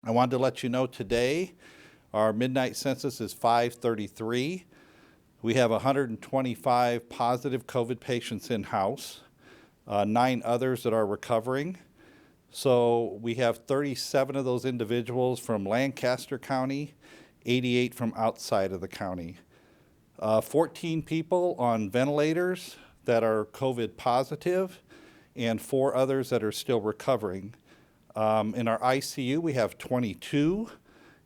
I wanted to let you know today our midnight census is 533. We have 125 positive COVID patients in-house, 9 others that are recovering. So we have 37 of those individuals from Lancaster County, 88 from outside of the county. 14 people on ventilators that are COVID positive, and 4 others that are still recovering. In our ICU, we have 22.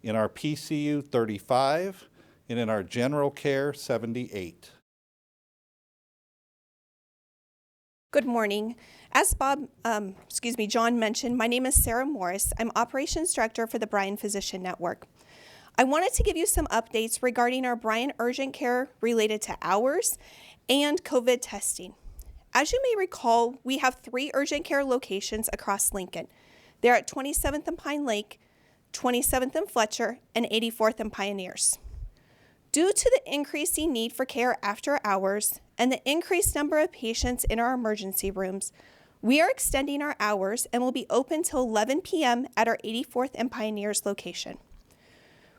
In our PCU, 35. And in our general care, 78. Good morning. As John mentioned, my name is Sara Morris. I'm Operations Director for the Bryan Physician Network. I wanted to give you some updates regarding our Bryan Urgent Care related to hours and COVID testing. As you may recall, we have 3 urgent care locations across Lincoln. They're at 27th and Pine Lake, 27th and Fletcher, and 84th and Pioneers. Due to the increasing need for care after hours and the increased number of patients in our emergency rooms, we are extending our hours and will be open till 11 p.m. at our 84th and Pioneers location.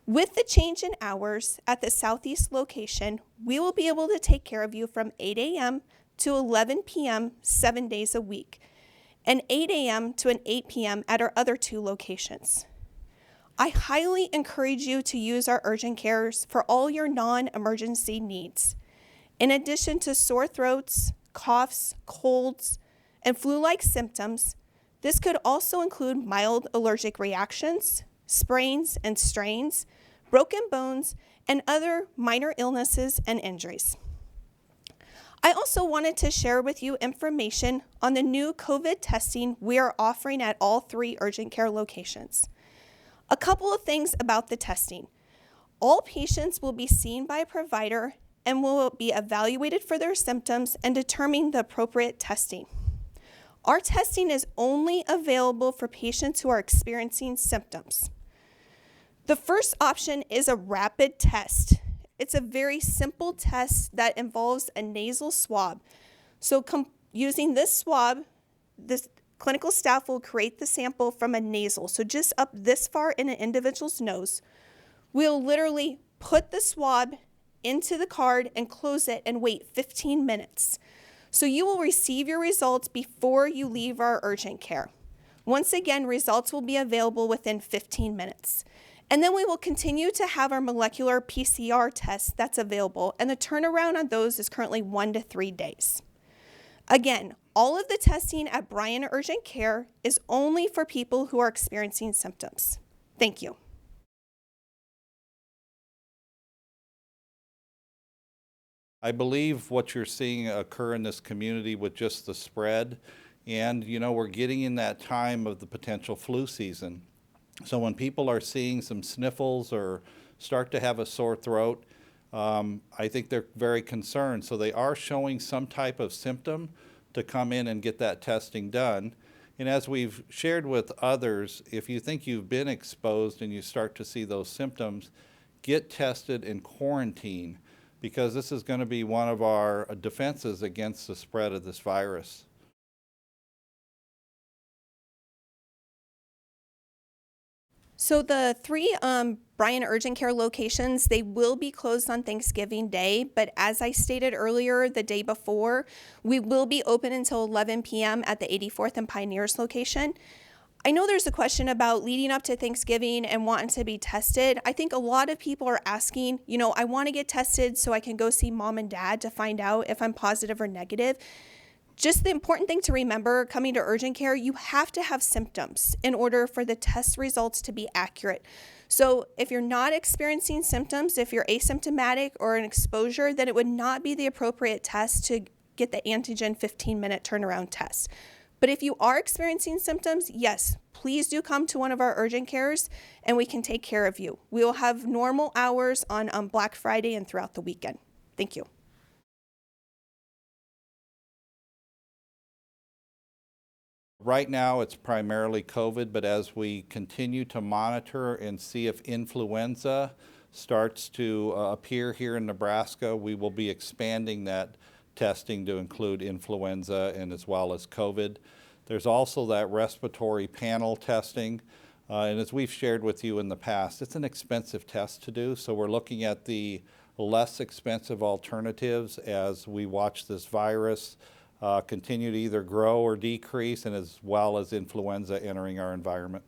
With the change in hours at the Southeast location, we will be able to take care of you from 8 a.m. to 11 p.m. 7 days a week, and 8 a.m. to 8 p.m. at our other 2 locations. I highly encourage you to use our urgent cares for all your non-emergency needs. In addition to sore throats, coughs, colds, and flu-like symptoms, this could also include mild allergic reactions, sprains and strains, broken bones, and other minor illnesses and injuries. I also wanted to share with you information on the new COVID testing we are offering at all 3 urgent care locations. A couple of things about the testing. All patients will be seen by a provider and will be evaluated for their symptoms and determine the appropriate testing. Our testing is only available for patients who are experiencing symptoms. The first option is a rapid test. It's a very simple test that involves a nasal swab. So using this swab, this clinical staff will create the sample from a nasal, so just up this far in an individual's nose. We'll literally put the swab into the card and close it and wait 15 minutes. So you will receive your results before you leave our urgent care. Once again, results will be available within 15 minutes. And then we will continue to have our molecular PCR test that's available, and the turnaround on those is currently 1 to 3 days. Again, all of the testing at Bryan Urgent Care is only for people who are experiencing symptoms. Thank you. I believe what you're seeing occur in this community with just the spread, and we're getting in that time of the potential flu season. So when people are seeing some sniffles or start to have a sore throat, I think they're very concerned. So they are showing some type of symptom to come in and get that testing done. And as we've shared with others, if you think you've been exposed and you start to see those symptoms, get tested and quarantine, because this is going to be one of our defenses against the spread of this virus. So the 3 Bryan Urgent Care locations, they will be closed on Thanksgiving Day, but as I stated earlier, the day before, we will be open until 11 p.m. at the 84th and Pioneers location. I know there's a question about leading up to Thanksgiving and wanting to be tested. I think a lot of people are asking, I want to get tested so I can go see mom and dad to find out if I'm positive or negative. Just the important thing to remember coming to urgent care, you have to have symptoms in order for the test results to be accurate. So if you're not experiencing symptoms, if you're asymptomatic or an exposure, then it would not be the appropriate test to get the antigen 15-minute turnaround test. But if you are experiencing symptoms, yes, please do come to one of our urgent cares and we can take care of you. We will have normal hours on Black Friday and throughout the weekend. Thank you. Right now, it's primarily COVID, but as we continue to monitor and see if influenza starts to appear here in Nebraska, we will be expanding that testing to include influenza and as well as COVID. There's also that respiratory panel testing. And as we've shared with you in the past, it's an expensive test to do, so we're looking at the less expensive alternatives as we watch this virus continue to either grow or decrease, and as well as influenza entering our environment.